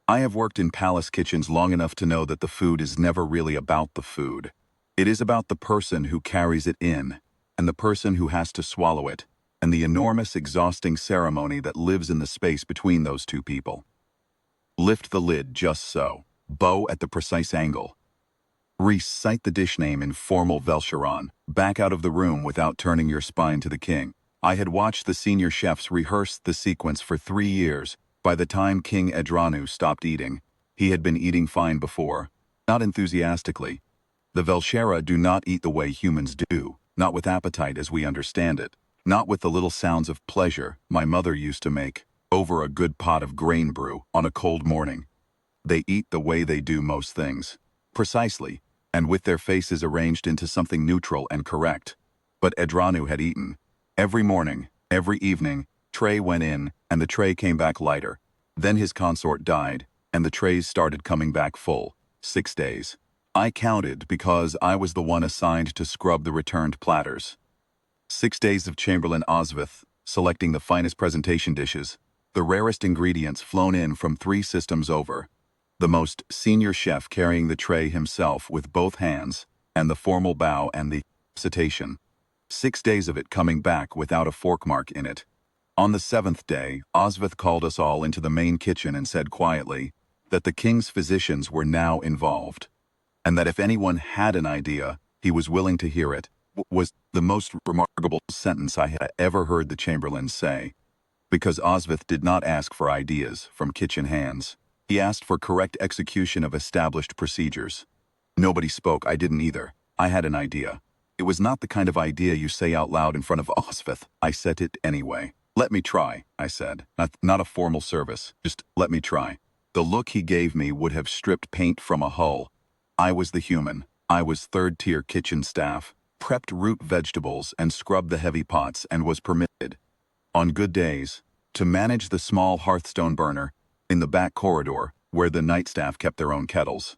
I have worked in palace kitchens long enough to know that the food is never really about the food. It is about the person who carries it in, and the person who has to swallow it, and the enormous exhausting ceremony that lives in the space between those two people. Lift the lid just so. Bow at the precise angle. Recite the dish name in formal Velcharon. Back out of the room without turning your spine to the king. I had watched the senior chefs rehearse the sequence for 3 years. By the time King Edranu stopped eating, he had been eating fine before. Not enthusiastically. The Velshera do not eat the way humans do, not with appetite as we understand it, not with the little sounds of pleasure my mother used to make over a good pot of grain brew on a cold morning. They eat the way they do most things. Precisely, and with their faces arranged into something neutral and correct. But Edranu had eaten. Every morning, every evening, tray went in, and the tray came back lighter. Then his consort died, and the trays started coming back full. 6 days. I counted because I was the one assigned to scrub the returned platters. 6 days of Chamberlain Osvith, selecting the finest presentation dishes, the rarest ingredients flown in from 3 systems over. The most senior chef carrying the tray himself with both hands, and the formal bow and the citation. 6 days of it coming back without a fork mark in it. On the 7th day, Osvith called us all into the main kitchen and said quietly that the king's physicians were now involved, and that if anyone had an idea, he was willing to hear it. Was the most remarkable sentence I had ever heard the Chamberlain say, because Osvith did not ask for ideas from kitchen hands. He asked for correct execution of established procedures. Nobody spoke, I didn't either. I had an idea. It was not the kind of idea you say out loud in front of Osvith. I said it anyway. Let me try, I said. Not a formal service, just let me try. The look he gave me would have stripped paint from a hull. I was the human. I was third-tier kitchen staff, prepped root vegetables and scrubbed the heavy pots and was permitted, on good days, to manage the small hearthstone burner in the back corridor where the night staff kept their own kettles.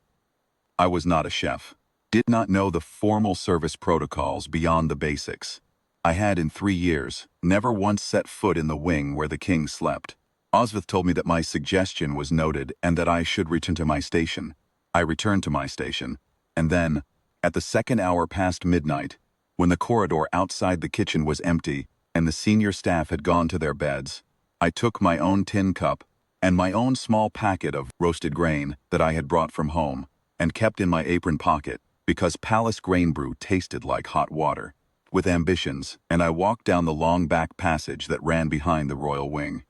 I was not a chef. Did not know the formal service protocols beyond the basics. I had in 3 years never once set foot in the wing where the king slept. Osvith told me that my suggestion was noted and that I should return to my station. I returned to my station, and then, at the 2nd hour past midnight, when the corridor outside the kitchen was empty and the senior staff had gone to their beds, I took my own tin cup and my own small packet of roasted grain that I had brought from home and kept in my apron pocket because palace grain brew tasted like hot water, with ambitions, and I walked down the long back passage that ran behind the royal wing.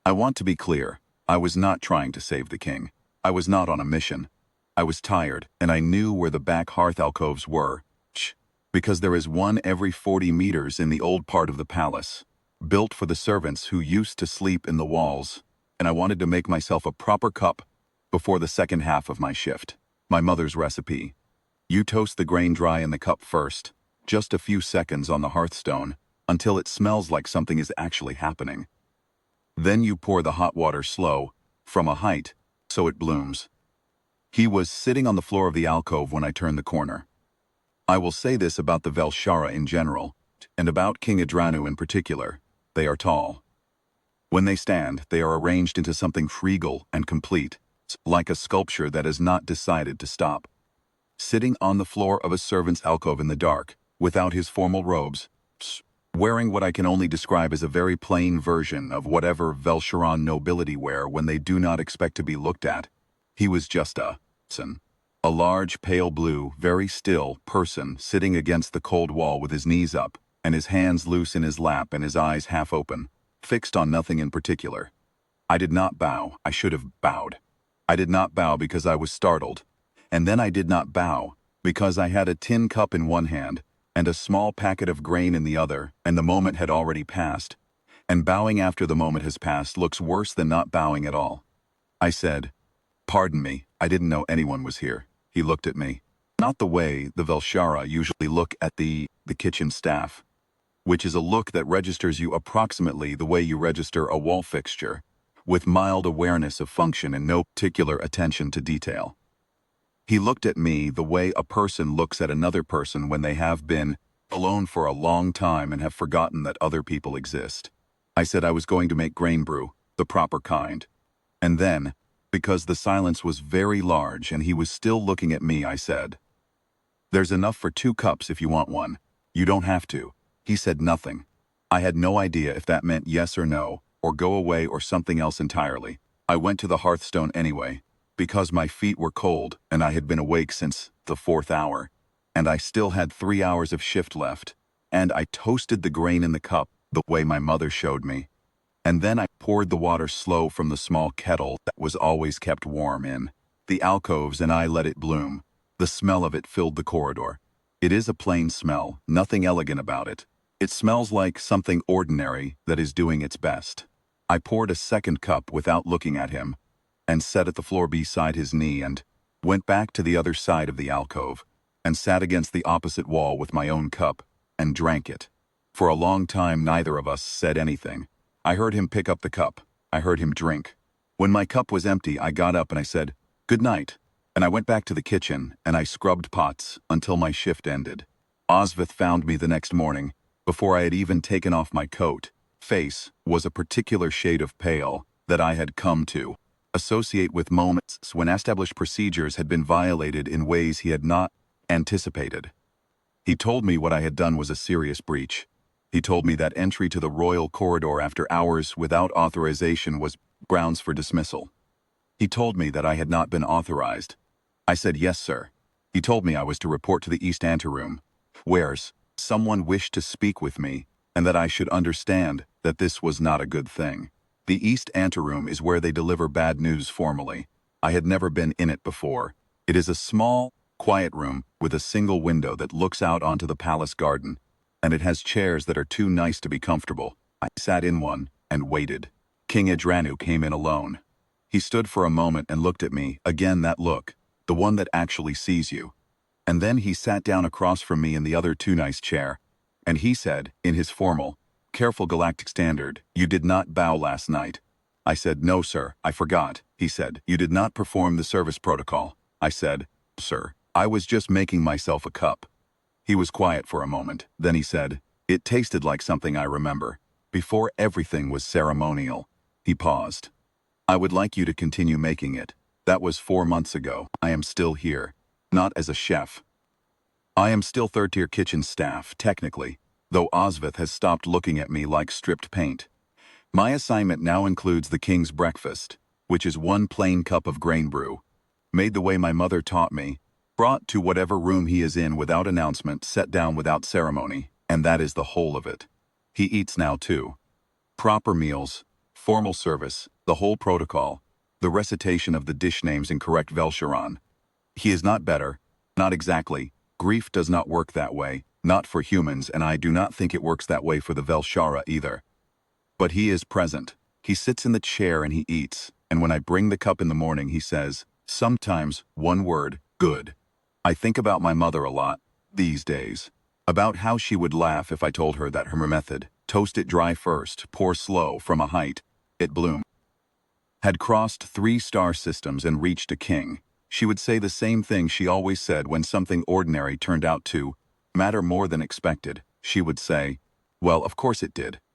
I want to be clear, I was not trying to save the king. I was not on a mission. I was tired, and I knew where the back hearth alcoves were, because there is one every 40 meters in the old part of the palace, built for the servants who used to sleep in the walls, and I wanted to make myself a proper cup before the second half of my shift. My mother's recipe. You toast the grain dry in the cup first, just a few seconds on the hearthstone, until it smells like something is actually happening. Then you pour the hot water slow, from a height, so it blooms. He was sitting on the floor of the alcove when I turned the corner. I will say this about the Velshara in general, and about King Edranu in particular. They are tall. When they stand, they are arranged into something regal and complete, like a sculpture that has not decided to stop. Sitting on the floor of a servant's alcove in the dark, without his formal robes, wearing what I can only describe as a very plain version of whatever Velsharan nobility wear when they do not expect to be looked at, he was just a large, pale blue, very still person sitting against the cold wall with his knees up, and his hands loose in his lap and his eyes half open, fixed on nothing in particular. I did not bow. I should have bowed. I did not bow because I was startled, and then I did not bow because I had a tin cup in one hand and a small packet of grain in the other, and the moment had already passed, and bowing after the moment has passed looks worse than not bowing at all. I said, "Pardon me, I didn't know anyone was here." He looked at me. Not the way the Velshara usually look at the kitchen staff, which is a look that registers you approximately the way you register a wall fixture, with mild awareness of function and no particular attention to detail. He looked at me the way a person looks at another person when they have been alone for a long time and have forgotten that other people exist. I said I was going to make grain brew, the proper kind. And then, Because the silence was very large and he was still looking at me, I said, "There's enough for 2 cups if you want one. You don't have to." He said nothing. I had no idea if that meant yes or no, or go away or something else entirely. I went to the hearthstone anyway, because my feet were cold and I had been awake since the 4th hour, and I still had 3 hours of shift left, and I toasted the grain in the cup the way my mother showed me. And then I poured the water slow from the small kettle that was always kept warm in the alcoves, and I let it bloom. The smell of it filled the corridor. It is a plain smell, nothing elegant about it. It smells like something ordinary that is doing its best. I poured a second cup without looking at him, and sat at the floor beside his knee, and went back to the other side of the alcove, and sat against the opposite wall with my own cup, and drank it. For a long time neither of us said anything. I heard him pick up the cup. I heard him drink. When my cup was empty, I got up and I said, "Good night." And I went back to the kitchen and I scrubbed pots until my shift ended. Osvith found me the next morning, before I had even taken off my coat. Face was a particular shade of pale that I had come to associate with moments when established procedures had been violated in ways he had not anticipated. He told me what I had done was a serious breach. He told me that entry to the royal corridor after hours without authorization was grounds for dismissal. He told me that I had not been authorized. I said, "Yes, sir." He told me I was to report to the East Anteroom, where someone wished to speak with me, and that I should understand that this was not a good thing. The East Anteroom is where they deliver bad news formally. I had never been in it before. It is a small, quiet room with a single window that looks out onto the palace garden, and it has chairs that are too nice to be comfortable. I sat in one and waited. King Idranu came in alone. He stood for a moment and looked at me, again that look, the one that actually sees you. And then he sat down across from me in the other too nice chair, and he said, in his formal, careful galactic standard, "You did not bow last night." I said, "No, sir, I forgot." He said, "You did not perform the service protocol." I said, "Sir, I was just making myself a cup." He was quiet for a moment. Then he said, "It tasted like something I remember. Before everything was ceremonial." He paused. "I would like you to continue making it. That was 4 months ago. I am still here. Not as a chef. I am still third-tier kitchen staff, technically, though Osvith has stopped looking at me like stripped paint. My assignment now includes the king's breakfast, which is 1 plain cup of grain brew, made the way my mother taught me, brought to whatever room he is in without announcement, set down without ceremony, and that is the whole of it. He eats now too. Proper meals, formal service, the whole protocol, the recitation of the dish names in correct Velsharan. He is not better, not exactly. Grief does not work that way, not for humans, and I do not think it works that way for the Velshara either. But he is present. He sits in the chair and he eats, and when I bring the cup in the morning he says, sometimes, 1 word, "Good." I think about my mother a lot, these days. About how she would laugh if I told her that her method, toast it dry first, pour slow from a height, it bloom, had crossed 3 star systems and reached a king. She would say the same thing she always said when something ordinary turned out to matter more than expected. She would say, "Well, of course it did."